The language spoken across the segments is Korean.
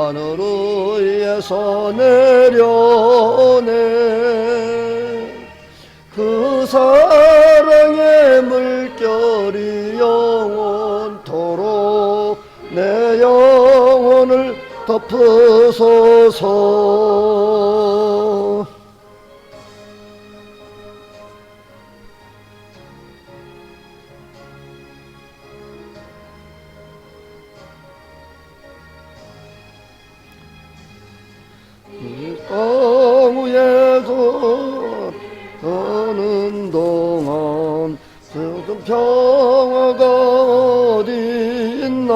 하늘 위에서 내려오네. 그 사랑의 물결이 영원토록 내 영혼을 덮으소서. 땅 위에서 가는 동안 모든 평화가 어디 있나.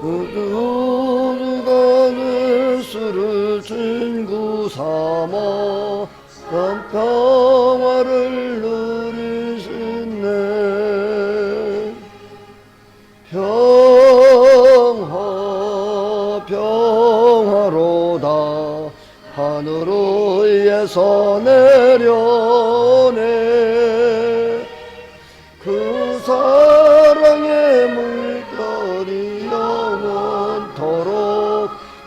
누가 내 수를 친구 삼아 난 평화를 누리시네. 평화로다 하늘 위에서 내려오네. 그 사랑의 물결이 영원토록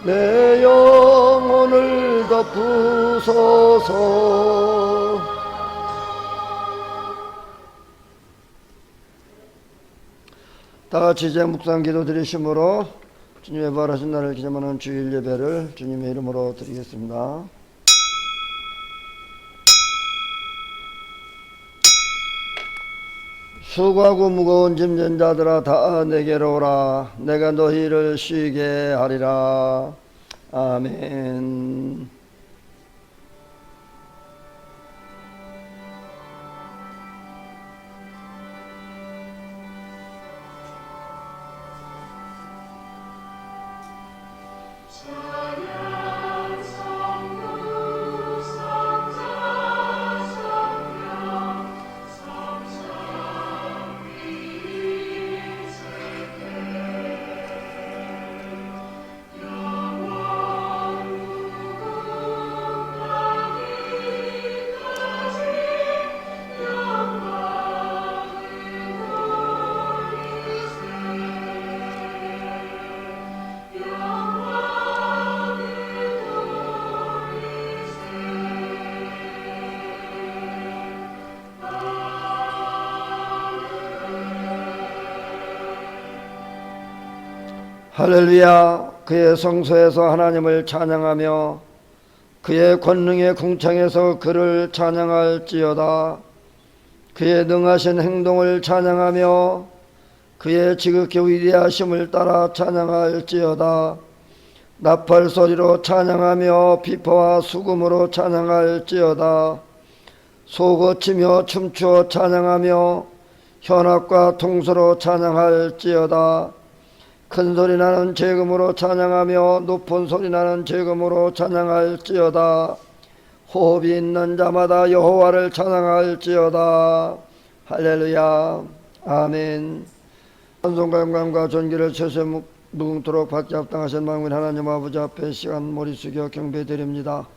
내 영혼을 덮으소서. 다같이 이제 묵상 기도 드리심으로 주님의 부활하신 날을 기념하는 주일 예배를 주님의 이름으로 드리겠습니다. 수고하고 무거운 짐진 자들아 다 내게로 오라. 내가 너희를 쉬게 하리라. 아멘. 할렐루야. 그의 성소에서 하나님을 찬양하며 그의 권능의 궁창에서 그를 찬양할지어다. 그의 능하신 행동을 찬양하며 그의 지극히 위대하심을 따라 찬양할지어다. 나팔 소리로 찬양하며 비포와 수금으로 찬양할지어다. 소고치며 춤추어 찬양하며 현악과 통수로 찬양할지어다. 큰 소리 나는 재금으로 찬양하며 높은 소리 나는 재금으로 찬양할지어다. 호흡이 있는 자마다 여호와를 찬양할지어다. 할렐루야. 아멘. 찬송과 영광과 존귀를 최소 무궁토록 받기 합당하신 만군 하나님 아버지 앞에 시간 머리 숙여 경배드립니다.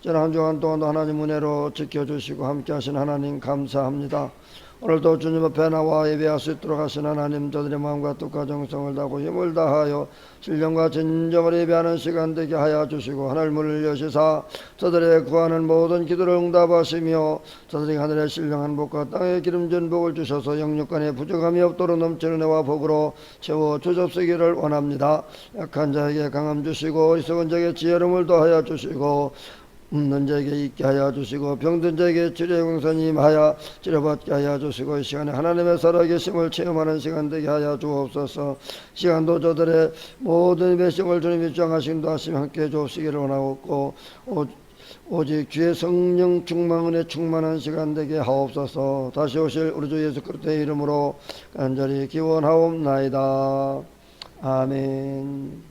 지난 한 주간 동안도 하나님 은혜로 지켜주시고 함께하신 하나님 감사합니다. 오늘도 주님 앞에 나와 예배할 수 있도록 하신 하나님, 저들의 마음과 뜻과 정성을 다하고 힘을 다하여 신령과 진정을 예배하는 시간 되게 하여 주시고 하늘 문을 여시사 저들의 구하는 모든 기도를 응답하시며 저들이 하늘의 신령한 복과 땅의 기름진 복을 주셔서 영육간에 부족함이 없도록 넘치는 은혜와 복으로 채워 주옵시기를 원합니다. 약한 자에게 강함 주시고 어리석은 자에게 지혜로움을 더하여 주시고 없는 자에게 있게 하여 주시고 병든 자에게 치료의 공선이 임하여 치료받게 하여 주시고 이 시간에 하나님의 살아계심을 체험하는 시간 되게 하여 주옵소서. 시간도 저들의 모든 배심을 주님이 주장하심도 하시며 함께 주옵시기를 원하옵고 오직 주의 성령 충만은혜 충만한 시간 되게 하옵소서. 다시 오실 우리 주 예수 그리스도의 이름으로 간절히 기원하옵나이다. 아멘.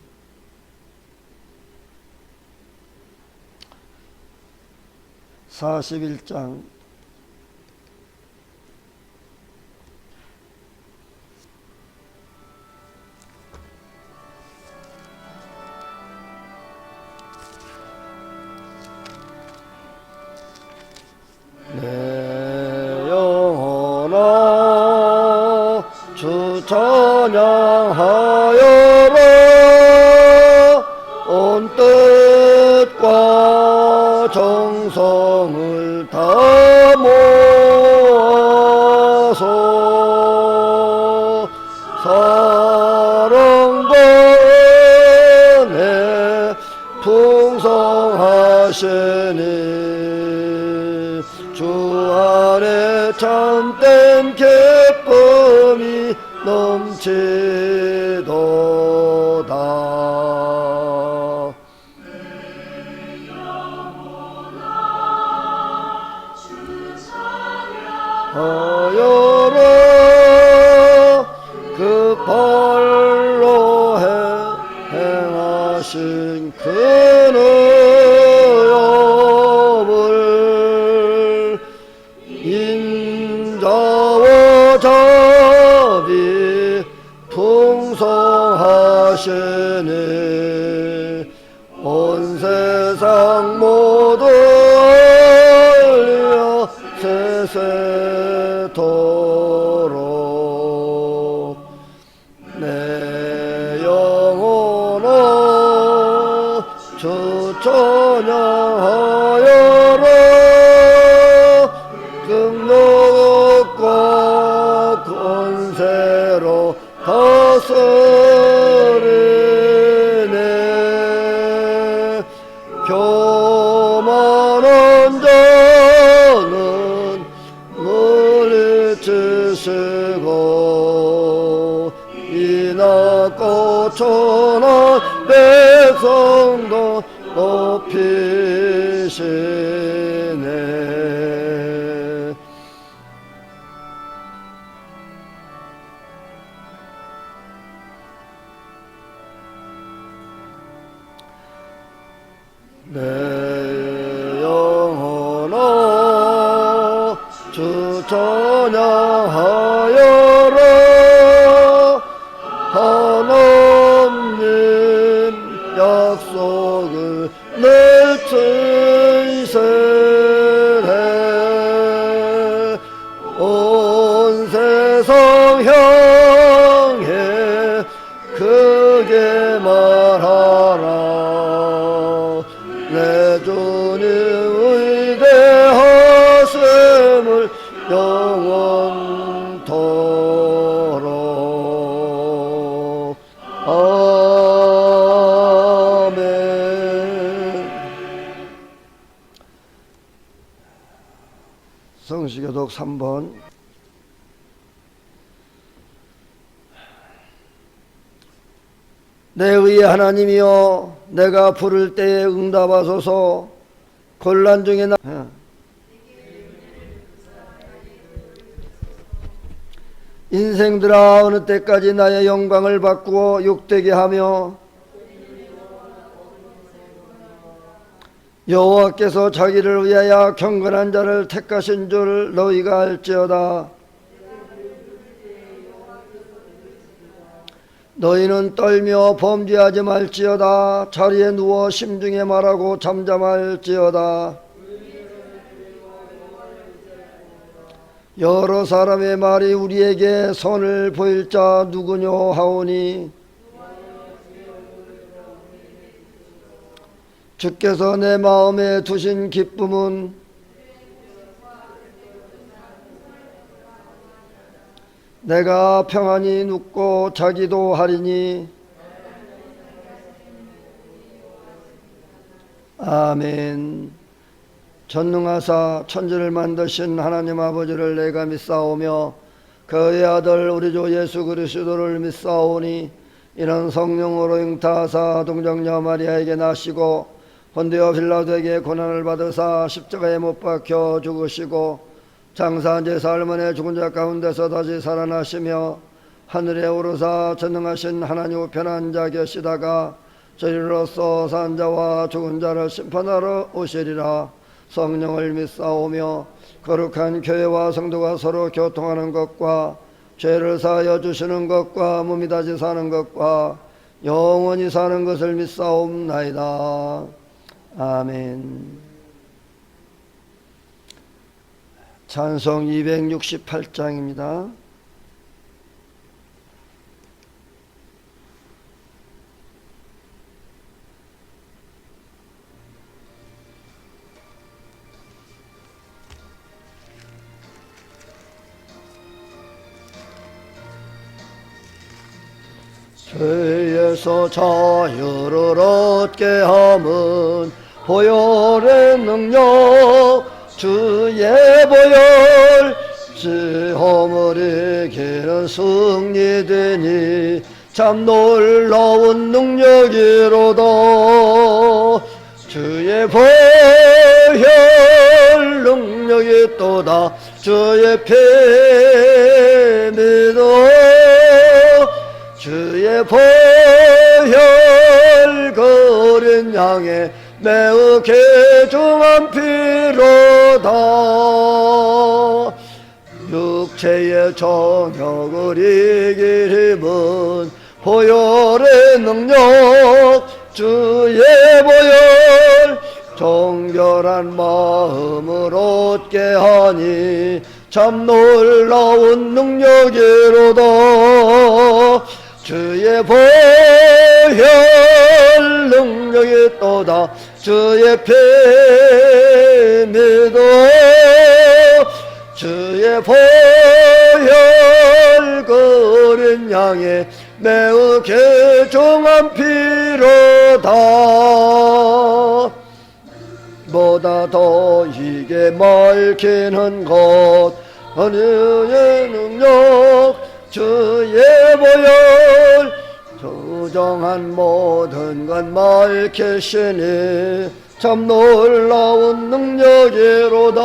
(41장) 내 영혼아 주 찬양하여라. 주옵소서. 사랑과 은혜 풍성하시니 주 안에 참된 기쁨이 넘치도다. 하여라 그 발로 행하신 그 능력을 인자와 자비 풍성하시니 온 세상 모두 알려 세세토록. 내 영혼아 주 찬양하여라. 능력과 권세로 다스리네. 교만한 자는 물리치시고 이나고 천한 백성도 높이시네. 내 영혼아 주 찬양하여라. 하나님 약속을 늘 진실해. 온 세상 향해 크게 말하라. 내 주님 위대하심을 영원토록. 아멘. 성시교독 3번. 내 의의 하나님이여, 내가 부를 때에 응답하소서. 곤란 중에 인생들아, 어느 때까지 나의 영광을 바꾸어 욕되게 하며 여호와께서 자기를 위하여 경건한 자를 택하신 줄 너희가 알지어다. 너희는 떨며 범죄하지 말지어다. 자리에 누워 심중에 말하고 잠잠할지어다. 여러 사람의 말이 우리에게 선을 보일 자 누구뇨 하오니 주께서 내 마음에 두신 기쁨은 내가 평안히 눕고 자기도 하리니. 아멘. 전능하사 천지를 만드신 하나님 아버지를 내가 믿사오며 그의 아들 우리 주 예수 그리스도를 믿사오니 이는 성령으로 잉타하사 동정녀 마리아에게 나시고 본디오 빌라도에게 고난을 받으사 십자가에 못 박혀 죽으시고 장사한 지 사흘 만에 죽은 자 가운데서 다시 살아나시며 하늘에 오르사 전능하신 하나님 우편한 자 계시다가 저리로서 산 자와 죽은 자를 심판하러 오시리라. 성령을 믿사오며 거룩한 교회와 성도가 서로 교통하는 것과 죄를 사하여 주시는 것과 몸이 다시 사는 것과 영원히 사는 것을 믿사옵나이다. 아멘. 찬송 268장입니다. 죄에서 자유를 얻게 함은 보혈의 능력 주의 보혈 시험을 이기는 승리되니 참 놀라운 능력이로다. 주의 보혈 능력이 또다. 주의 피 믿어 주의 보혈 거린 양에 매우 귀중한 피로다. 육체의 정욕을 이길 힘은 보혈의 능력 주의 보혈 정결한 마음을 얻게 하니 참 놀라운 능력이로다. 주의 보혈 능력이 또다. 주의 피 믿어 주의 보혈 거린 양에 매우 귀중한 피로다. 보다 더 이게 밝히는 것 은혜의 능력 주의 보혈 조정한 모든 것 밝히시니 참 놀라운 능력이로다.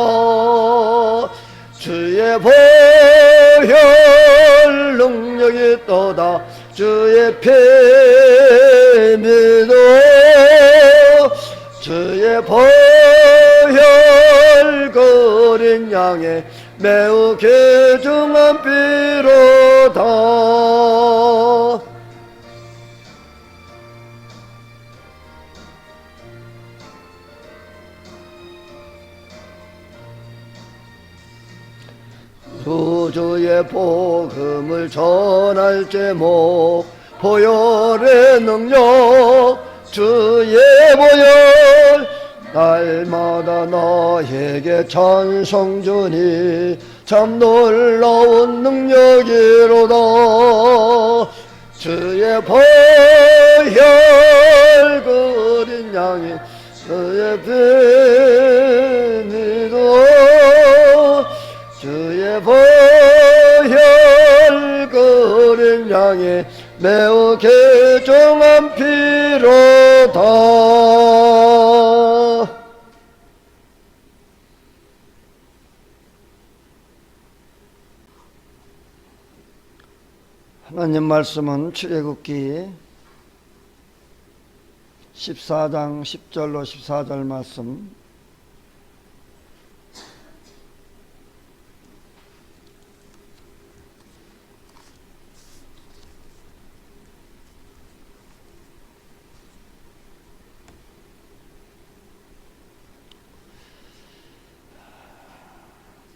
주의 보혈 능력이 또다. 주의 피 믿어 주의 보혈 거린 양에 매우 귀중한 피로다. 구주의 복음을 전할 제목 보혈의 능력 주의 보혈 날마다 너에게 찬송 주니 참 놀라운 능력이로다. 주의 보혈 그린 양이 주의 피 믿어 주의 보혈 그린 양이 매우 귀중한 피로다. 하나님 말씀은 출애굽기 14장 10절로 14절 말씀,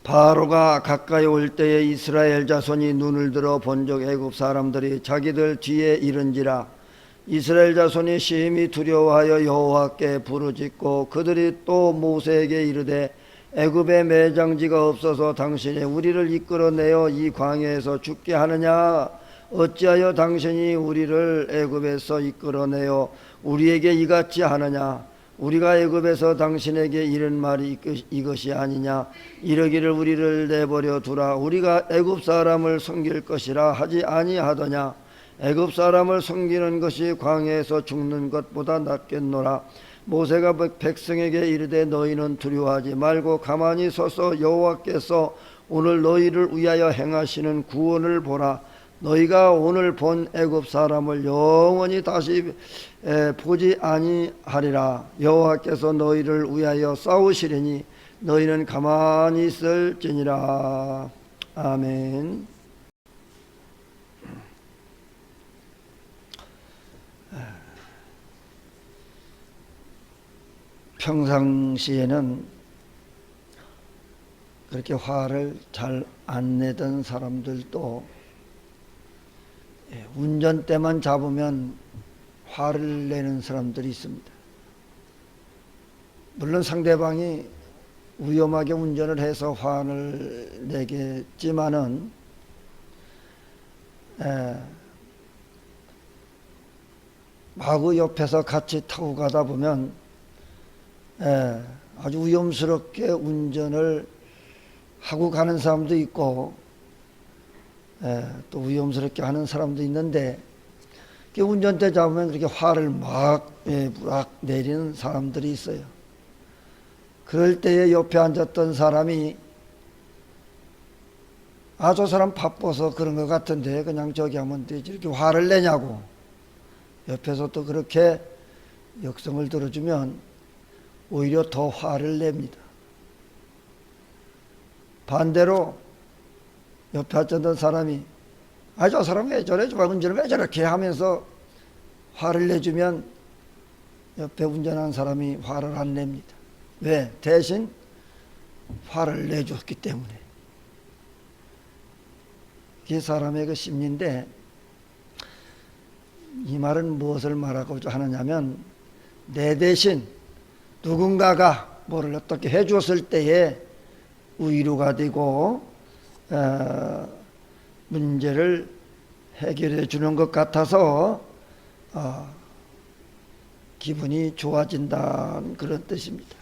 바로가 가까이 올 때에 이스라엘 자손이 눈을 들어 본적 애굽 사람들이 자기들 뒤에 이른지라. 이스라엘 자손이 심히 두려워하여 여호와께 부르짖고 그들이 또 모세에게 이르되 애굽에 매장지가 없어서 당신이 우리를 이끌어내어 이 광야에서 죽게 하느냐. 어찌하여 당신이 우리를 애굽에서 이끌어내어 우리에게 이같이 하느냐. 우리가 애굽에서 당신에게 이른 말이 이것이 아니냐. 이러기를 우리를 내버려 두라. 우리가 애굽 사람을 섬길 것이라 하지 아니하더냐. 애굽 사람을 섬기는 것이 광야에서 죽는 것보다 낫겠노라. 모세가 백성에게 이르되 너희는 두려워하지 말고 가만히 서서 여호와께서 오늘 너희를 위하여 행하시는 구원을 보라. 너희가 오늘 본 애굽 사람을 영원히 다시 보지 아니하리라. 여호와께서 너희를 위하여 싸우시리니 너희는 가만히 있을지니라. 아멘. 평상시에는 그렇게 화를 잘 안 내던 사람들도 운전대만 잡으면 화를 내는 사람들이 있습니다. 물론 상대방이 위험하게 운전을 해서 화를 내겠지만은 마구 옆에서 같이 타고 가다 보면 아주 위험스럽게 운전을 하고 가는 사람도 있고 또 위험스럽게 하는 사람도 있는데 운전대 잡으면 그렇게 화를 막 내리는 사람들이 있어요. 그럴 때에 옆에 앉았던 사람이 저 사람 바빠서 그런 것 같은데 그냥 저기 하면 되지 이렇게 화를 내냐고 옆에서 또 그렇게 역성을 들어주면 오히려 더 화를 냅니다. 반대로 옆에 앉았던 사람이 저 사람 왜 저래 운전을 왜 저렇게 하면서 화를 내주면 옆에 운전하는 사람이 화를 안 냅니다. 왜? 대신 화를 내줬기 때문에. 이게 사람의 그 심리인데 이 말은 무엇을 말하고자 하느냐면 내 대신 누군가가 뭐를 어떻게 해줬을 때에 위로가 되고 문제를 해결해 주는 것 같아서 기분이 좋아진다는 그런 뜻입니다.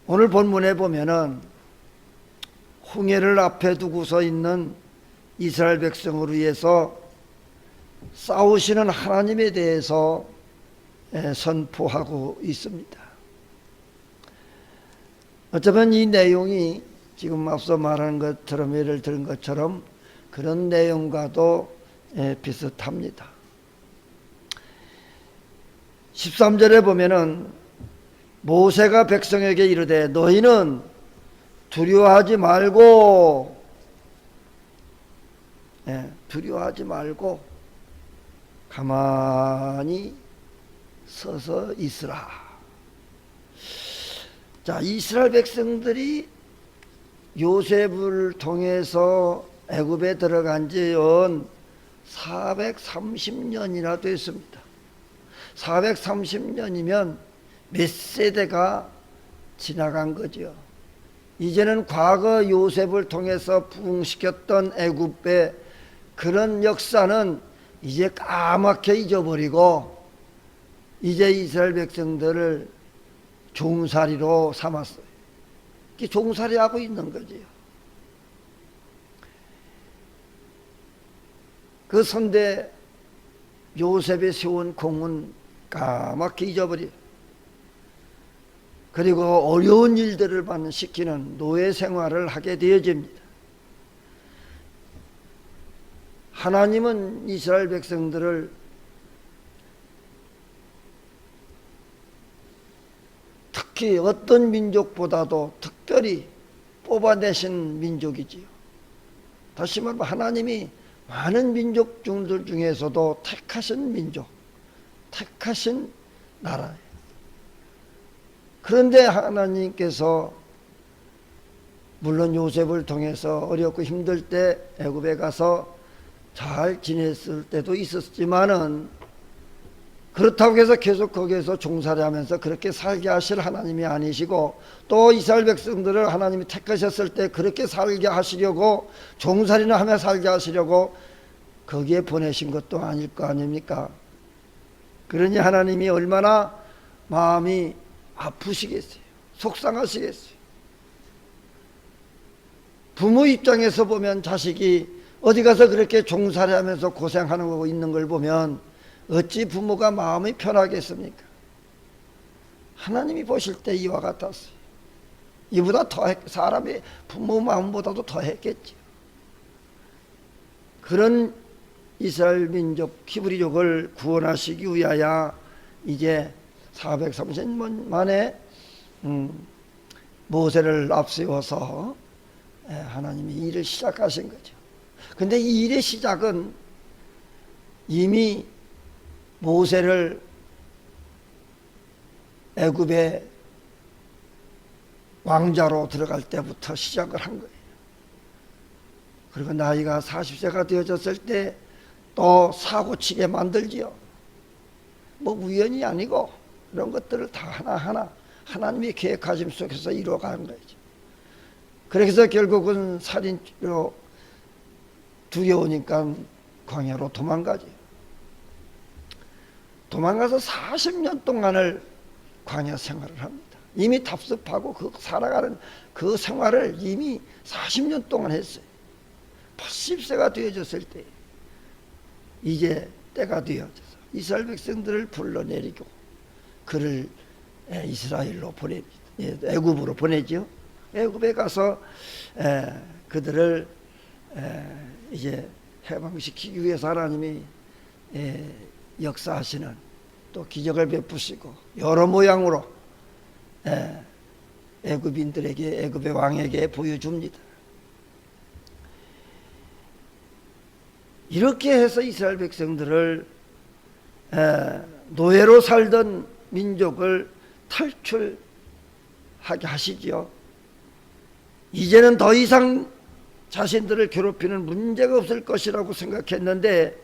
오늘 본문에 보면은 홍해를 앞에 두고서 있는 이스라엘 백성을 위해서 싸우시는 하나님에 대해서 선포하고 있습니다. 어쩌면 이 내용이 지금 앞서 말한 것처럼 예를 들은 것처럼 그런 내용과도 비슷합니다. 13절에 보면은 모세가 백성에게 이르되 너희는 두려워하지 말고 두려워하지 말고 가만히 서서 있으라. 자, 이스라엘 백성들이 요셉을 통해서 애굽에 들어간 지 연 430년이나 됐습니다. 430년이면 몇 세대가 지나간 거죠. 이제는 과거 요셉을 통해서 부흥시켰던 애굽의 그런 역사는 이제 까맣게 잊어버리고 이제 이스라엘 백성들을 종살이로 삼았어요. 이렇게 종살이하고 있는 거지요. 그 선대 요셉이 세운 공은 까맣게 잊어버려. 그리고 어려운 일들을 시키는 노예 생활을 하게 되어집니다. 하나님은 이스라엘 백성들을 특히 어떤 민족보다도 특별히 뽑아내신 민족이지요. 다시 말하면 하나님이 많은 민족들 중에서도 택하신 민족, 택하신 나라예요. 그런데 하나님께서 물론 요셉을 통해서 어렵고 힘들 때 애굽에 가서 잘 지냈을 때도 있었지만은 그렇다고 해서 계속 거기에서 종살이하면서 그렇게 살게 하실 하나님이 아니시고 또 이스라엘 백성들을 하나님이 택하셨을 때 그렇게 살게 하시려고 종살이나 하며 살게 하시려고 거기에 보내신 것도 아닐 거 아닙니까? 그러니 하나님이 얼마나 마음이 아프시겠어요. 속상하시겠어요. 부모 입장에서 보면 자식이 어디 가서 그렇게 종살이하면서 고생하는 거 있는 걸 보면 어찌 부모가 마음이 편하겠습니까? 하나님이 보실 때 이와 같았어요. 이보다 더 사람이 부모 마음보다도 더 했겠죠. 그런 이스라엘 민족 히브리족을 구원하시기 위하여 이제 430년 만에 모세를 앞세워서 하나님이 일을 시작하신 거죠. 근데 이 일의 시작은 이미 모세를 애굽의 왕자로 들어갈 때부터 시작을 한 거예요. 그리고 나이가 40세가 되어졌을 때 또 사고치게 만들지요. 뭐 우연이 아니고 이런 것들을 다 하나하나 하나님의 계획하심 속에서 이루어가는 거죠. 그래서 결국은 살인죄로 두려우니까 광야로 도망가지. 도망가서 40년 동안을 광야 생활을 합니다. 이미 답습하고 그 살아가는 그 생활을 이미 40년 동안 했어요. 80세가 되어졌을 때 이제 때가 되어져서 이스라엘 백성들을 불러내리고 그를 이스라엘로 보냅니다. 애굽으로 보내죠. 애굽에 가서 그들을 이제 해방시키기 위해서 하나님이 역사하시는 또 기적을 베푸시고 여러 모양으로 애굽인들에게 애굽의 왕에게 보여줍니다. 이렇게 해서 이스라엘 백성들을 노예로 살던 민족을 탈출하게 하시지요. 이제는 더 이상 자신들을 괴롭히는 문제가 없을 것이라고 생각했는데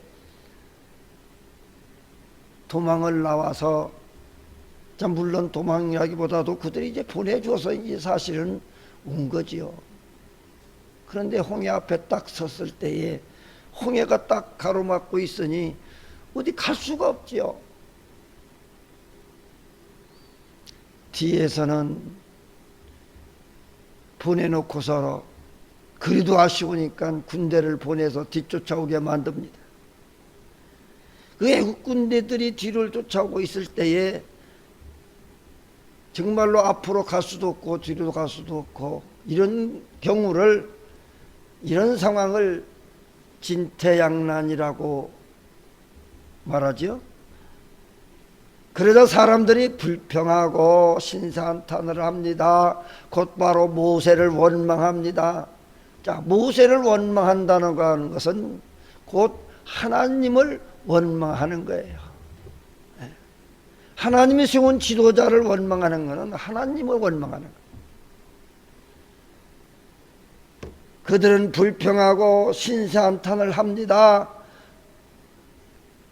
도망을 나와서, 물론 도망이라기보다도 그들이 이제 보내줘서 이제 사실은 온 거지요. 그런데 홍해 앞에 딱 섰을 때에 홍해가 딱 가로막고 있으니 어디 갈 수가 없지요. 뒤에서는 보내놓고서 그리도 아쉬우니까 군대를 보내서 뒤쫓아오게 만듭니다. 그 애국 군대들이 뒤를 쫓아오고 있을 때에 정말로 앞으로 갈 수도 없고 뒤로 갈 수도 없고 이런 경우를, 이런 상황을 진퇴양난이라고 말하죠. 그러자 사람들이 불평하고 신사한탄을 합니다. 곧바로 모세를 원망합니다. 자, 모세를 원망한다는 것은 곧 하나님을 원망하는 거예요. 하나님이 세운 지도자를 원망하는 것은 하나님을 원망하는 거예요. 그들은 불평하고 신세한탄을 합니다.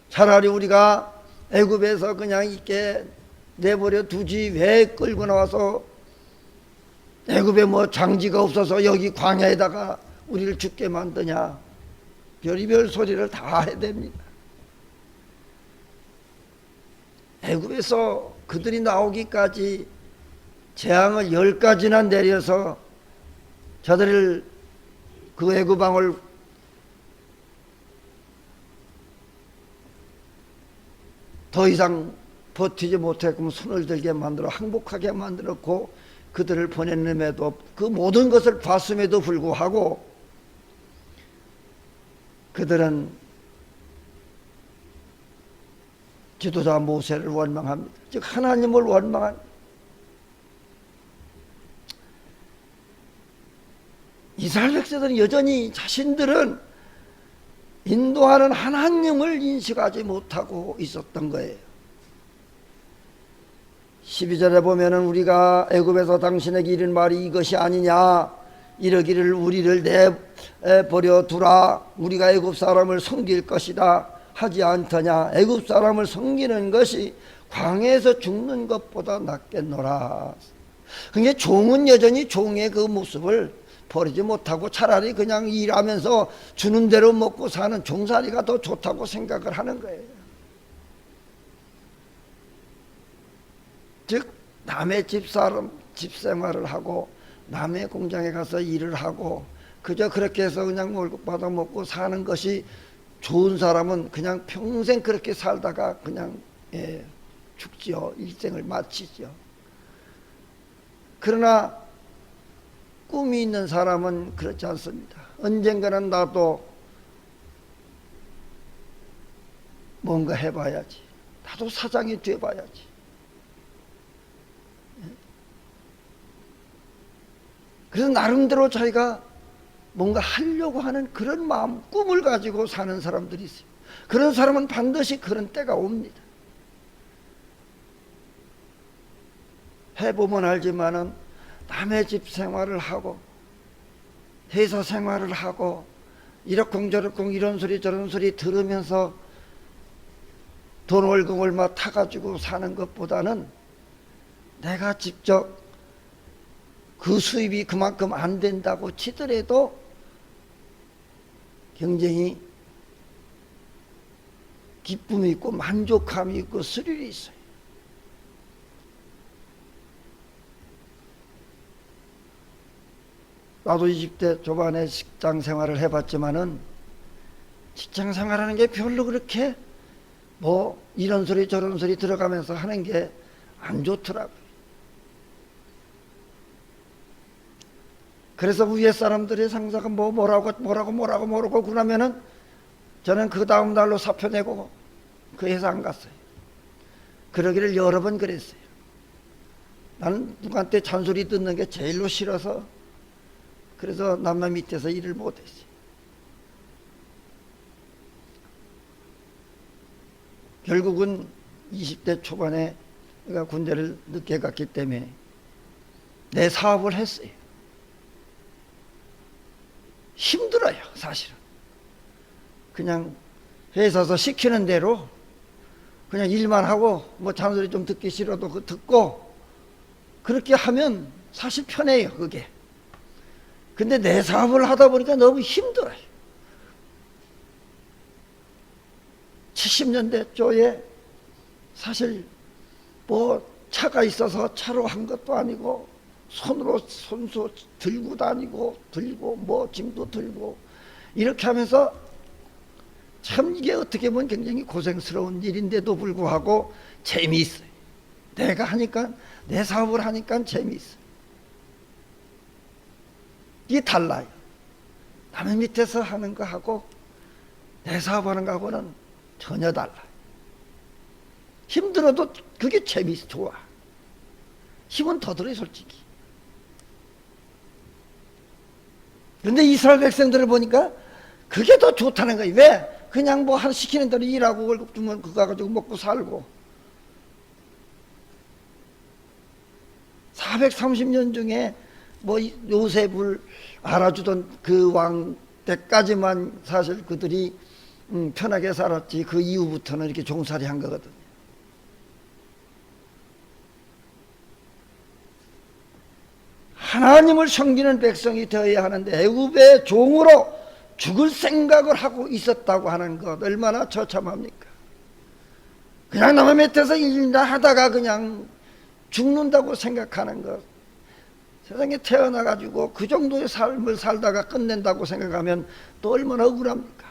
차라리 우리가 애굽에서 그냥 있게 내버려 두지 왜 끌고 나와서 애굽에 뭐 장지가 없어서 여기 광야에다가 우리를 죽게 만드냐. 별의별 소리를 다 해댑니다. 애굽에서 그들이 나오기까지 재앙을 10가지나 내려서 저들을 그 애굽 왕을 더 이상 버티지 못했고 손을 들게 만들어 항복하게 만들었고 그들을 보냈음에도 그 모든 것을 봤음에도 불구하고 그들은 지도자 모세를 원망합니다. 즉 하나님을 원망한, 이스라엘 백성들은 여전히 자신들은 인도하는 하나님을 인식하지 못하고 있었던 거예요. 12절에 보면은 우리가 애굽에서 당신에게 이른 말이 이것이 아니냐, 이러기를 우리를 내버려 두라, 우리가 애굽 사람을 섬길 것이다 하지 않더냐. 애굽 사람을 섬기는 것이 광야에서 죽는 것보다 낫겠노라. 그러니까 종은 여전히 종의 그 모습을 버리지 못하고 차라리 그냥 일하면서 주는 대로 먹고 사는 종살이가 더 좋다고 생각을 하는 거예요. 즉 남의 집 생활을 하고 남의 공장에 가서 일을 하고 그저 그렇게 해서 그냥 월급 받아 먹고 사는 것이 좋은 사람은 그냥 평생 그렇게 살다가 그냥 죽지요. 일생을 마치죠. 그러나 꿈이 있는 사람은 그렇지 않습니다. 언젠가는 나도 뭔가 해봐야지. 나도 사장이 돼봐야지. 그래서 나름대로 자기가 뭔가 하려고 하는 그런 마음, 꿈을 가지고 사는 사람들이 있어요. 그런 사람은 반드시 그런 때가 옵니다. 해보면 알지만은 남의 집 생활을 하고 회사 생활을 하고 이러쿵저러쿵 이런 소리 저런 소리 들으면서 돈 월급 얼마 타가지고 사는 것보다는 내가 직접 그 수입이 그만큼 안 된다고 치더라도 굉장히 기쁨이 있고 만족감이 있고 스릴이 있어요. 나도 20대 초반에 직장 생활을 해봤지만은 직장 생활하는 게 별로 그렇게 뭐 이런 소리 저런 소리 들어가면서 하는 게 안 좋더라고요. 그래서 위에 사람들의 상사가 뭐라고 그러면은 저는 그 다음 날로 사표 내고 그 회사 안 갔어요. 그러기를 여러 번 그랬어요. 나는 누구한테 잔소리 듣는 게 제일로 싫어서 그래서 남의 밑에서 일을 못했어요. 결국은 20대 초반에 내가 군대를 늦게 갔기 때문에 내 사업을 했어요. 힘들어요, 사실은. 그냥 회사에서 시키는 대로 그냥 일만 하고 뭐 잔소리 좀 듣기 싫어도 그 듣고 그렇게 하면 사실 편해요, 그게. 근데 내 사업을 하다 보니까 너무 힘들어요. 70년대 초에 사실 뭐 차가 있어서 차로 한 것도 아니고 손으로 손수 들고 다니고 뭐 짐도 들고 이렇게 하면서 참 이게 어떻게 보면 굉장히 고생스러운 일인데도 불구하고 재미있어요. 내가 하니까 내 사업을 하니까 재미있어요. 이게 달라요. 남의 밑에서 하는 거하고 내 사업하는 거하고는 전혀 달라요. 힘들어도 그게 재미있어, 좋아. 힘은 더 들어요, 솔직히. 그런데 이스라엘 백성들을 보니까 그게 더 좋다는 거예요. 왜? 그냥 뭐 한 시키는 대로 일하고 월급 주면 그거 가지고 먹고 살고. 430년 중에 뭐 요셉을 알아주던 그 왕 때까지만 사실 그들이 편하게 살았지 그 이후부터는 이렇게 종살이 한 거거든요. 하나님을 섬기는 백성이 되어야 하는데 애굽의 종으로 죽을 생각을 하고 있었다고 하는 것 얼마나 처참합니까? 그냥 남의 밑에서 일이나 하다가 그냥 죽는다고 생각하는 것. 세상에 태어나가지고 그 정도의 삶을 살다가 끝낸다고 생각하면 또 얼마나 억울합니까?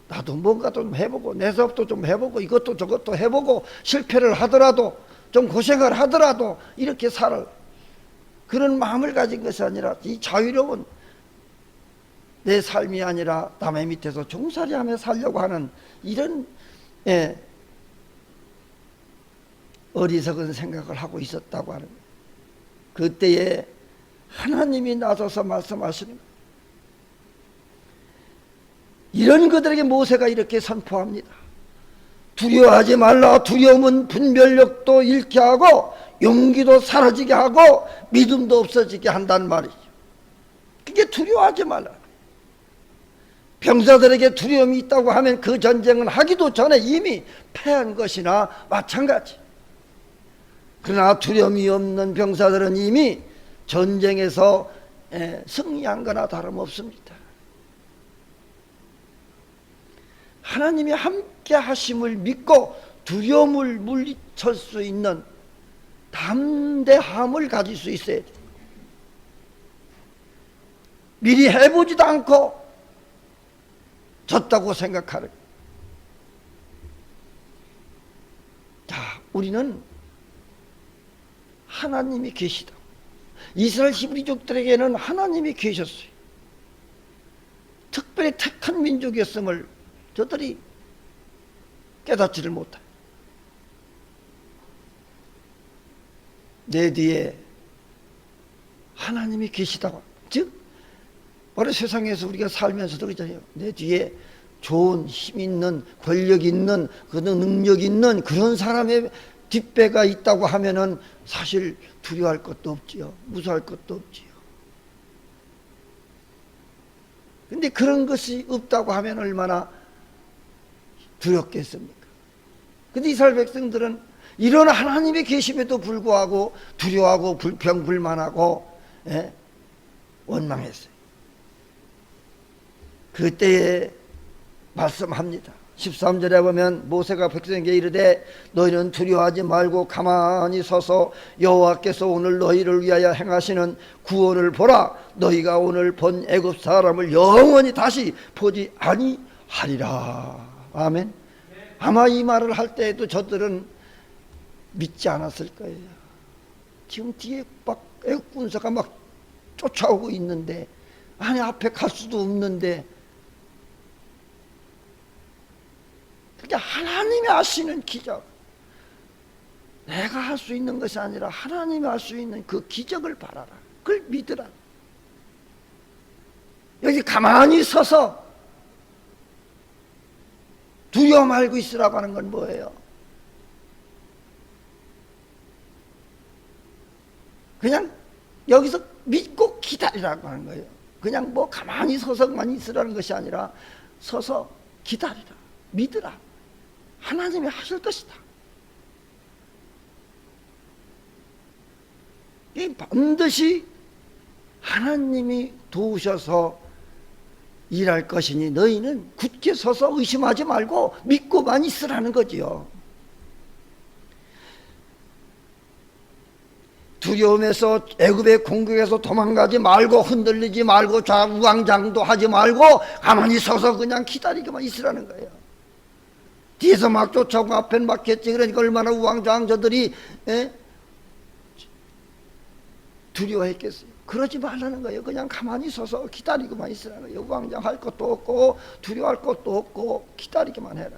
나도 뭔가 좀 해보고 내 사업도 좀 해보고 이것도 저것도 해보고 실패를 하더라도 좀 고생을 하더라도 이렇게 살아. 그런 마음을 가진 것이 아니라 이 자유로운 내 삶이 아니라 남의 밑에서 종살이하며 살려고 하는 이런 어리석은 생각을 하고 있었다고 하는 거예요. 그때에 하나님이 나서서 말씀하시는 거예요. 이런 그들에게 모세가 이렇게 선포합니다. 두려워하지 말라. 두려움은 분별력도 잃게 하고 용기도 사라지게 하고 믿음도 없어지게 한단 말이죠. 그게 두려워하지 말라. 병사들에게 두려움이 있다고 하면 그 전쟁은 하기도 전에 이미 패한 것이나 마찬가지. 그러나 두려움이 없는 병사들은 이미 전쟁에서 승리한 거나 다름없습니다. 하나님이 함께 하심을 믿고 두려움을 물리칠 수 있는 담대함을 가질 수 있어야 돼. 미리 해보지도 않고 졌다고 생각하는. 자, 우리는 하나님이 계시다. 이스라엘 히브리족들에게는 하나님이 계셨어요. 특별히 택한 민족이었음을 저들이 깨닫지를 못해요. 내 뒤에 하나님이 계시다고. 즉 바로 세상에서 우리가 살면서도 그러잖아요. 내 뒤에 좋은 힘 있는 권력 있는 그 능력 있는 그런 사람의 뒷배가 있다고 하면은 사실 두려워할 것도 없지요. 무서워할 것도 없지요. 근데 그런 것이 없다고 하면 얼마나 두렵겠습니까? 근데 이스라엘 백성들은 이런 하나님의 계심에도 불구하고 두려워하고 불평불만하고 원망했어요. 그때에 말씀합니다. 13절에 보면 모세가 백성에게 이르되 너희는 두려워하지 말고 가만히 서서 여호와께서 오늘 너희를 위하여 행하시는 구원을 보라. 너희가 오늘 본 애굽 사람을 영원히 다시 보지 아니하리라. 아멘. 아마 이 말을 할 때에도 저들은 믿지 않았을 거예요. 지금 뒤에 막 애국 군사가 막 쫓아오고 있는데, 아니 앞에 갈 수도 없는데, 그게 하나님이 하시는 기적, 내가 할 수 있는 것이 아니라 하나님이 할 수 있는 그 기적을 바라라. 그걸 믿으라. 여기 가만히 서서 두려워 말고 있으라고 하는 건 뭐예요? 그냥 여기서 믿고 기다리라고 하는 거예요. 그냥 뭐 가만히 서서만 있으라는 것이 아니라 서서 기다리라, 믿으라. 하나님이 하실 것이다. 이 반드시 하나님이 도우셔서 일할 것이니 너희는 굳게 서서 의심하지 말고 믿고만 있으라는 거지요. 두려움에서 애굽의 공격에서 도망가지 말고 흔들리지 말고 좌우왕장도 하지 말고 가만히 서서 그냥 기다리기만 있으라는 거예요. 뒤에서 막 쫓아오고 앞엔 막혔지. 그러니까 얼마나 우왕좌왕저들이 두려워했겠어요. 그러지 말라는 거예요. 그냥 가만히 서서 기다리고만 있으라는 거예요. 우왕좌왕할 것도 없고 두려워할 것도 없고 기다리기만 해라.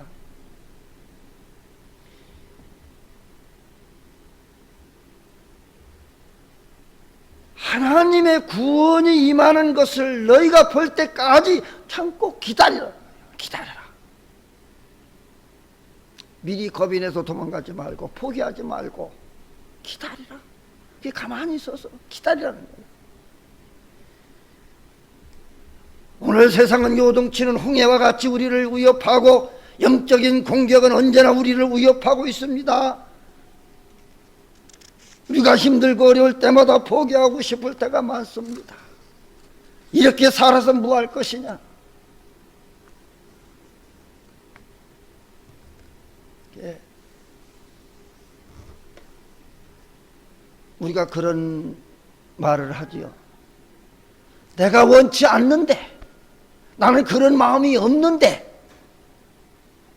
하나님의 구원이 임하는 것을 너희가 볼 때까지 참고 기다리라. 기다려라. 미리 겁이 내서 도망가지 말고 포기하지 말고 기다리라. 그게 가만히 있어서 기다리라는 거예요. 오늘 세상은 요동치는 홍해와 같이 우리를 위협하고 영적인 공격은 언제나 우리를 위협하고 있습니다. 우리가 힘들고 어려울 때마다 포기하고 싶을 때가 많습니다. 이렇게 살아서 뭐 할 것이냐? 우리가 그런 말을 하지요. 내가 원치 않는데, 나는 그런 마음이 없는데,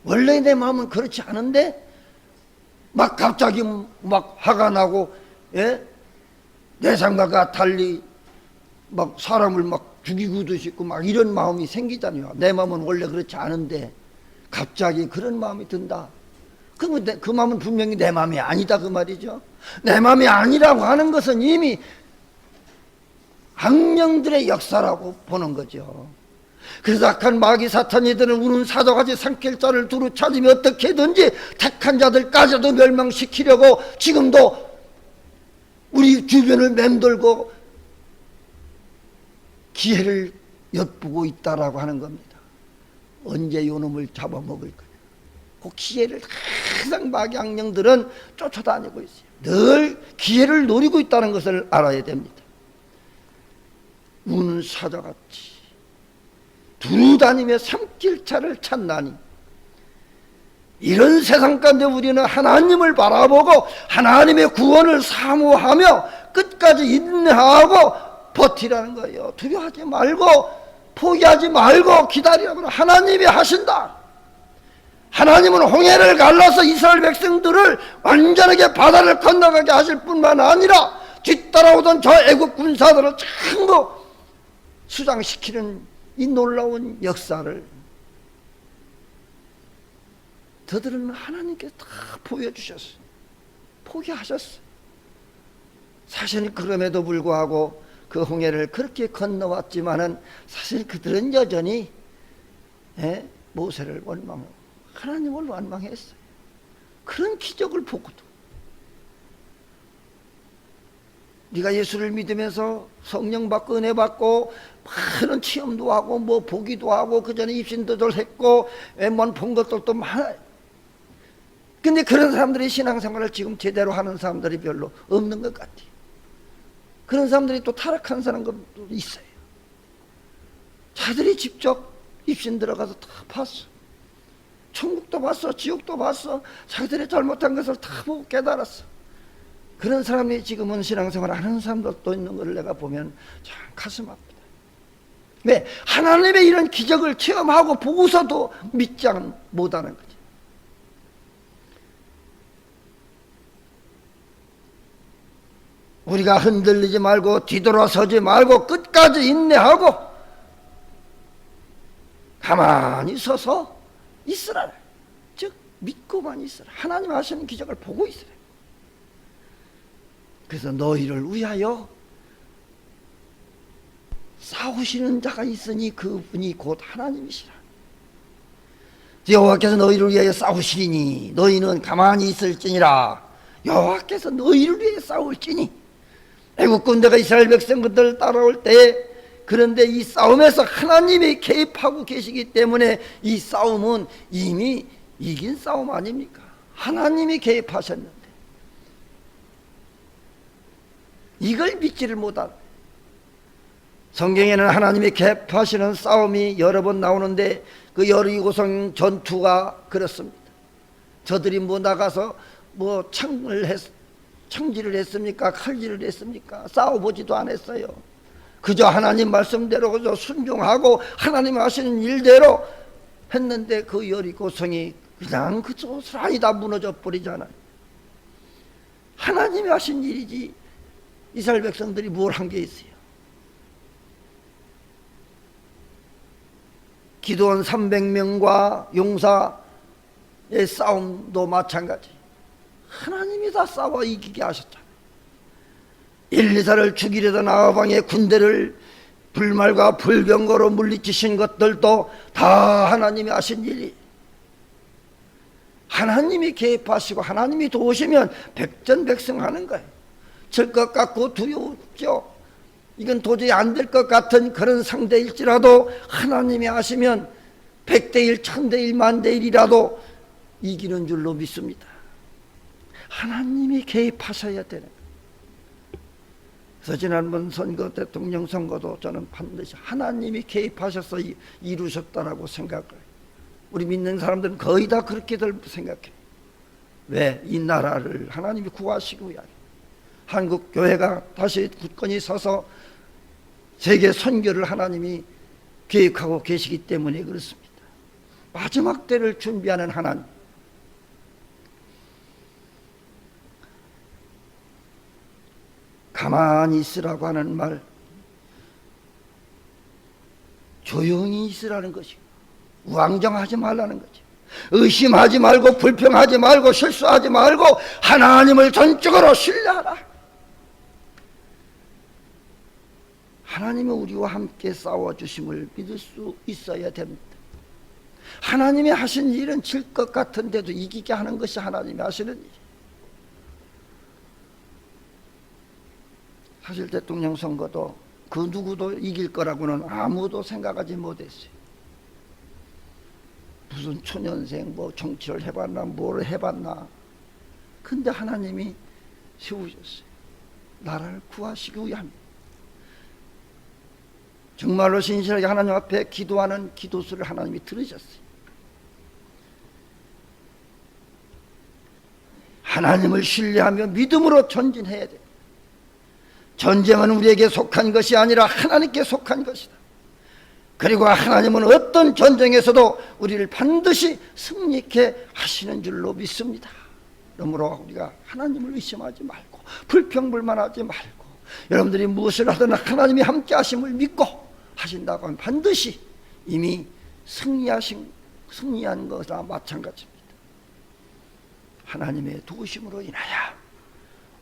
원래 내 마음은 그렇지 않은데 막 갑자기 막 화가 나고, 내 생각과 달리 막 사람을 막 죽이고도 싶고 막 이런 마음이 생기잖아요. 내 마음은 원래 그렇지 않은데 갑자기 그런 마음이 든다. 그러면 그 마음은 분명히 내 마음이 아니다 그 말이죠. 내 마음이 아니라고 하는 것은 이미 악령들의 역사라고 보는 거죠. 그래서 악한 마귀 사탄이들은 우는 사자같이 삼킬 자를 두루 찾으며 어떻게든지 택한 자들까지도 멸망시키려고 지금도 우리 주변을 맴돌고 기회를 엿보고 있다라고 하는 겁니다. 언제 요놈을 잡아먹을 거냐. 그 기회를 항상 마귀 악령들은 쫓아다니고 있어요. 늘 기회를 노리고 있다는 것을 알아야 됩니다. 우는 사자같이 두루다니며 삼킬 자를 찾나니, 이런 세상 가운데 우리는 하나님을 바라보고 하나님의 구원을 사모하며 끝까지 인내하고 버티라는 거예요. 두려워하지 말고 포기하지 말고 기다리라고. 하나님이 하신다. 하나님은 홍해를 갈라서 이스라엘 백성들을 완전하게 바다를 건너가게 하실 뿐만 아니라 뒤따라오던 저 애국 군사들을 전부 수장시키는 이 놀라운 역사를 저들은 하나님께 다 보여주셨어요. 포기하셨어요. 사실 그럼에도 불구하고 그 홍해를 그렇게 건너왔지만은 사실 그들은 여전히 모세를 원망하고 하나님을 원망했어요. 그런 기적을 보고도 네가 예수를 믿으면서 성령 받고 은혜 받고 많은 체험도 하고 뭐 보기도 하고 그 전에 입신도들 했고 웬만 본 것들도 많아요. 근데 그런 사람들이 신앙생활을 지금 제대로 하는 사람들이 별로 없는 것 같아요. 그런 사람들이 또 타락한 사람도 있어요. 자들이 직접 입신 들어가서 다 봤어. 천국도 봤어, 지옥도 봤어. 자기들이 잘못한 것을 다 보고 깨달았어. 그런 사람이 지금은 신앙생활 하는 사람들도 있는 걸 내가 보면 참 가슴 아프다. 왜? 하나님의 이런 기적을 체험하고 보고서도 믿지 못하는 거지. 우리가 흔들리지 말고 뒤돌아서지 말고 끝까지 인내하고 가만히 서서 있으라. 즉 믿고만 있으라. 하나님 하시는 기적을 보고 있으라. 그래서 너희를 위하여 싸우시는 자가 있으니 그분이 곧 하나님이시라. 여호와께서 너희를 위하여 싸우시리니 너희는 가만히 있을지니라. 여호와께서 너희를 위해 싸울지니. 애국 군대가 이스라엘 백성들을 따라올 때, 그런데 이 싸움에서 하나님이 개입하고 계시기 때문에 이 싸움은 이미 이긴 싸움 아닙니까? 하나님이 개입하셨는데 이걸 믿지를 못한. 성경에는 하나님이 개입하시는 싸움이 여러 번 나오는데 그 여리고성 전투가 그렇습니다. 저들이 나가서 창질을 했습니까? 칼질을 했습니까? 싸워보지도 않았어요. 그저 하나님 말씀대로 그저 순종하고 하나님 하시는 일대로 했는데 그 여리고성이 그냥 그저 스라이 다 무너져 버리잖아요. 하나님이 하신 일이지 이스라엘 백성들이 뭘 한 게 있어요? 기드온 300명과 용사의 싸움도 마찬가지. 하나님이 다 싸워 이기게 하셨잖아요. 1~2사를 죽이려던 아방의 군대를 불말과 불병거로 물리치신 것들도 다 하나님이 하신 일이. 하나님이 개입하시고 하나님이 도우시면 백전백승하는 거예요. 질 것 같고 두렵죠. 이건 도저히 안 될 것 같은 그런 상대일지라도 하나님이 하시면 100대1, 1000대1, 10,000대1이라도 이기는 줄로 믿습니다. 하나님이 개입하셔야 되는 거예요. 그래서 지난번 선거, 대통령 선거도 저는 반드시 하나님이 개입하셔서 이루셨다라고 생각해요. 우리 믿는 사람들은 거의 다 그렇게들 생각해요. 왜? 이 나라를 하나님이 구하시기 위하여 한국 교회가 다시 굳건히 서서 세계 선교를 하나님이 계획하고 계시기 때문에 그렇습니다. 마지막 때를 준비하는 하나님. 가만히 있으라고 하는 말, 조용히 있으라는 것이고 우왕좌왕하지 말라는 거죠. 의심하지 말고 불평하지 말고 실수하지 말고 하나님을 전적으로 신뢰하라. 하나님은 우리와 함께 싸워주심을 믿을 수 있어야 됩니다. 하나님이 하신 일은 질 것 같은데도 이기게 하는 것이 하나님이 하시는 일이에요. 사실 대통령 선거도 그 누구도 이길 거라고는 아무도 생각하지 못했어요. 무슨 초년생 정치를 해봤나 뭘 해봤나. 근데 하나님이 세우셨어요. 나라를 구하시기 위함입니다. 정말로 신실하게 하나님 앞에 기도하는 기도수를 하나님이 들으셨어요. 하나님을 신뢰하며 믿음으로 전진해야 돼요. 전쟁은 우리에게 속한 것이 아니라 하나님께 속한 것이다. 그리고 하나님은 어떤 전쟁에서도 우리를 반드시 승리케 하시는 줄로 믿습니다. 그러므로 우리가 하나님을 의심하지 말고 불평불만하지 말고 여러분들이 무엇을 하든 하나님이 함께 하심을 믿고 하신다고 하면 반드시 이미 승리한 것과 마찬가지입니다. 하나님의 도우심으로 인하여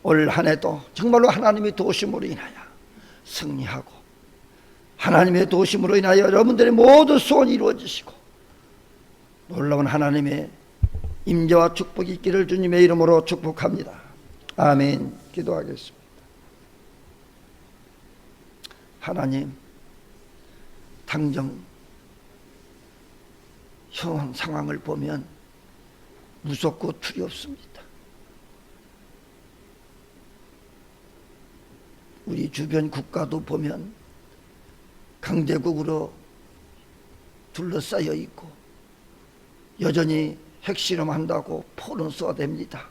올 한 해도 정말로 하나님의 도우심으로 인하여 승리하고 하나님의 도우심으로 인하여 여러분들의 모든 소원이 이루어지시고 놀라운 하나님의 임재와 축복이 있기를 주님의 이름으로 축복합니다. 아멘. 기도하겠습니다. 하나님, 당정 현 상황을 보면 무섭고 두렵습니다. 우리 주변 국가도 보면 강대국으로 둘러싸여 있고 여전히 핵실험한다고 포는 쏘아댑니다.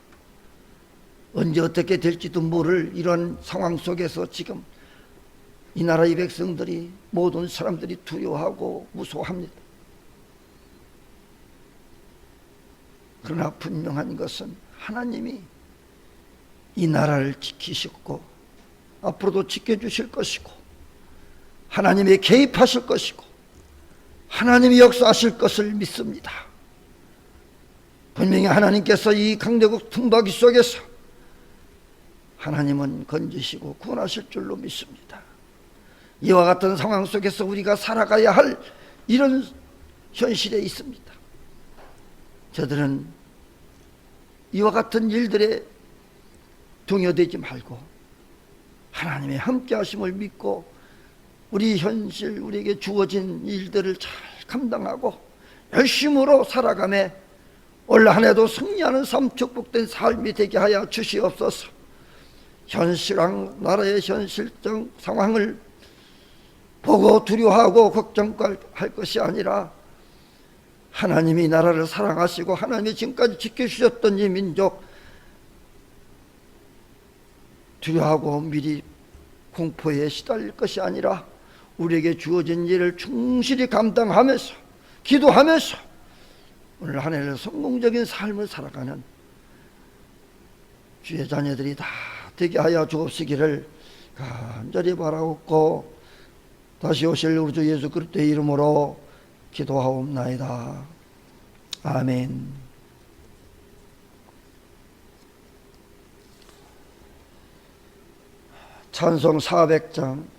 언제 어떻게 될지도 모를 이런 상황 속에서 지금 이 나라의 백성들이, 모든 사람들이 두려워하고 무서워합니다. 그러나 분명한 것은 하나님이 이 나라를 지키셨고 앞으로도 지켜주실 것이고 하나님이 개입하실 것이고 하나님이 역사하실 것을 믿습니다. 분명히 하나님께서 이 강대국 tum박이 속에서 하나님은 건지시고 구원하실 줄로 믿습니다. 이와 같은 상황 속에서 우리가 살아가야 할 이런 현실에 있습니다. 저들은 이와 같은 일들에 동요되지 말고 하나님의 함께 하심을 믿고 우리 현실, 우리에게 주어진 일들을 잘 감당하고 열심으로 살아가며 올 한 해도 승리하는 삶, 축복된 삶이 되게 하여 주시옵소서. 나라의 현실적 상황을 보고 두려워하고 걱정할 것이 아니라 하나님이 나라를 사랑하시고 하나님이 지금까지 지켜주셨던 이 민족, 두려워하고 미리 공포에 시달릴 것이 아니라 우리에게 주어진 일을 충실히 감당하면서 기도하면서 오늘 한 해를 성공적인 삶을 살아가는 주의 자녀들이 다 되게 하여 주옵시기를 간절히 바라옵고 다시 오실 우리 주 예수 그리스도의 이름으로 기도하옵나이다. 아멘. 찬송 400장.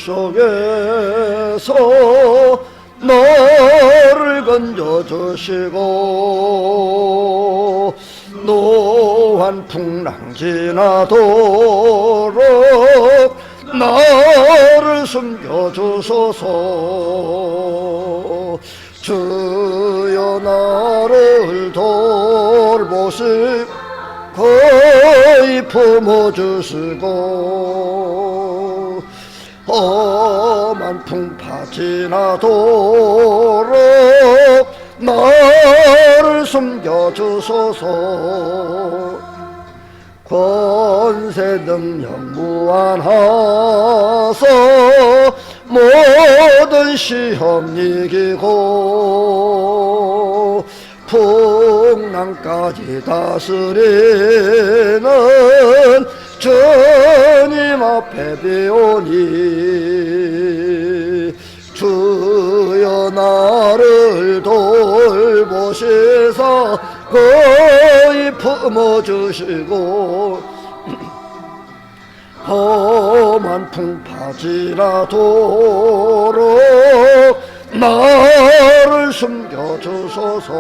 물속에서 너를 건져주시고 노한 풍랑 지나도록 나를 숨겨주소서. 주여 나를 돌보시고 거의 품어주시고 험한 풍파 지나도록 나를 숨겨주소서. 권세 능력 무한하사 모든 시험 이기고 풍랑까지 다스리는 주님 앞에 배우니 주여 나를 돌보시사 거의 품어주시고 험한 풍파 지나도록 나를 숨겨주소서.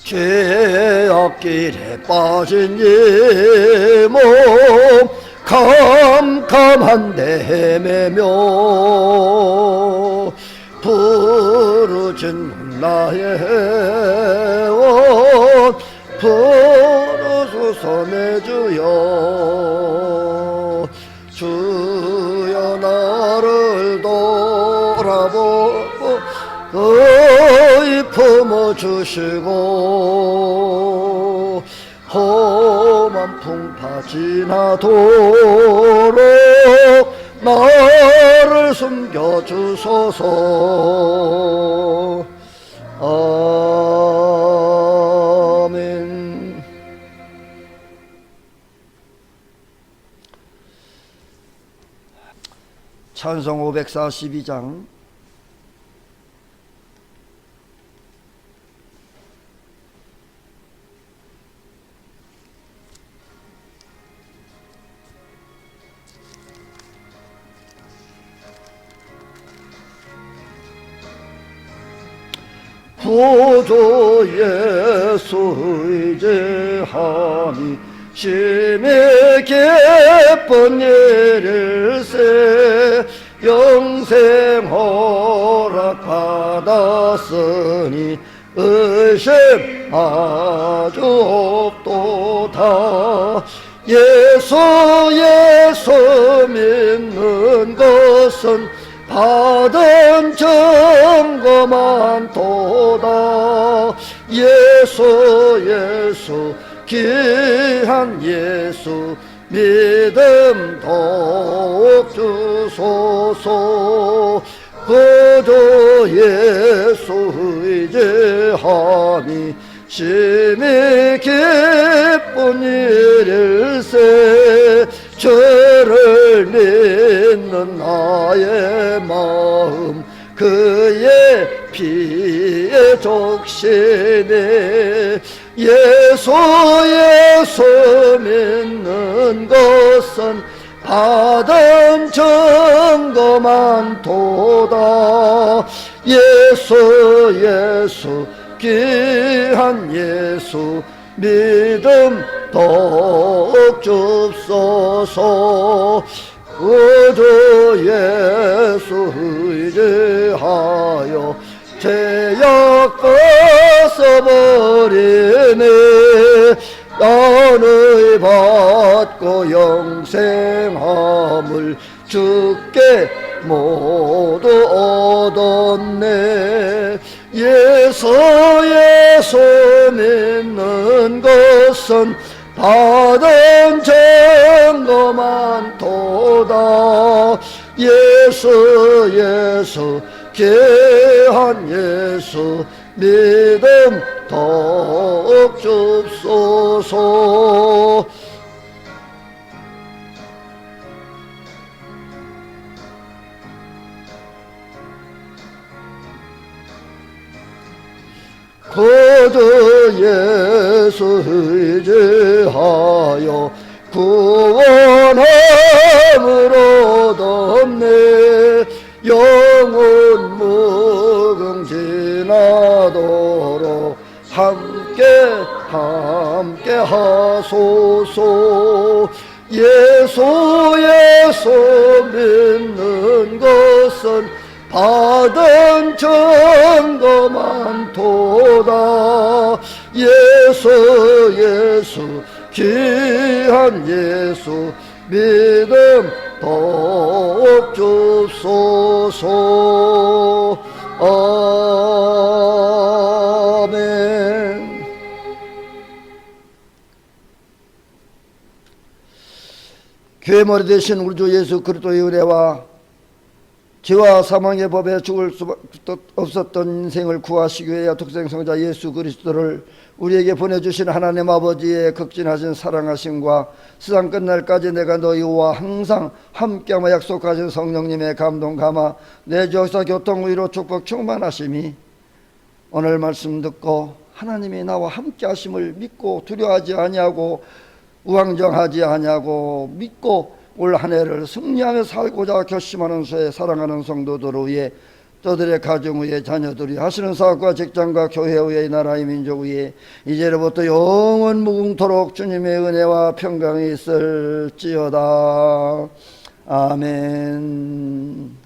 죄악길에 빠진 이 몸 캄캄한데 헤매며 부르짖는 나의 해원 부르소서 내 주여. 주여 나를 돌아보고 거의 품어주시고 험한 풍파 지나도록 나를 숨겨주소서. 아멘. 찬송 542장. 구주 예수 의지하니 심히 기쁜 일일세. 영생 허락 받았으니 의심 아주 없도다. 예수 믿는 것은 받은 증거만 도다. 예수 귀한 예수 믿음 더욱 주소서. 그저 예수 의지하니 심히 기쁜 일일세. 주를 믿는 나의 마음 그의 피에 적시네. 예수 믿는 것은 받은 증거만 도다. 예수 귀한 예수 믿음 더욱 줍소서. 그저 예수 의지하여 죄악 벗어버리네. 나의 받고 영생함을 주께 모두 얻었네. 예수 믿는 것은 받은 증거만 도다. 예수 귀한 예수 믿음 더욱 줍소서. 그저 예수 의지하여 구원함을 얻었네. 영원 무궁지나도록 함께 하소서. 예수 믿는 것은 받은 증거만 도다. 예수 귀한 예수 믿음 더욱 줍소서. 아멘. 교회 머리 되신 우리 주 예수 그리스도의 은혜와 죄와 사망의 법에 죽을 수 없었던 인생을 구하시기 위하여 독생성자 예수 그리스도를 우리에게 보내주신 하나님 아버지의 극진하신 사랑하심과 세상 끝날까지 내가 너희와 항상 함께하며 약속하신 성령님의 감동 감화 내 주역사 교통의로 축복 충만하심이 오늘 말씀 듣고 하나님이 나와 함께하심을 믿고 두려워하지 아니하고 우왕정하지 아니하고 믿고 올 한 해를 승리하며 살고자 결심하는 수에 사랑하는 성도들을 위해 저들의 가정 위에 자녀들이 하시는 사업과 직장과 교회 위에 나라의 민족 위에 이제로부터 영원 무궁토록 주님의 은혜와 평강이 있을지어다. 아멘.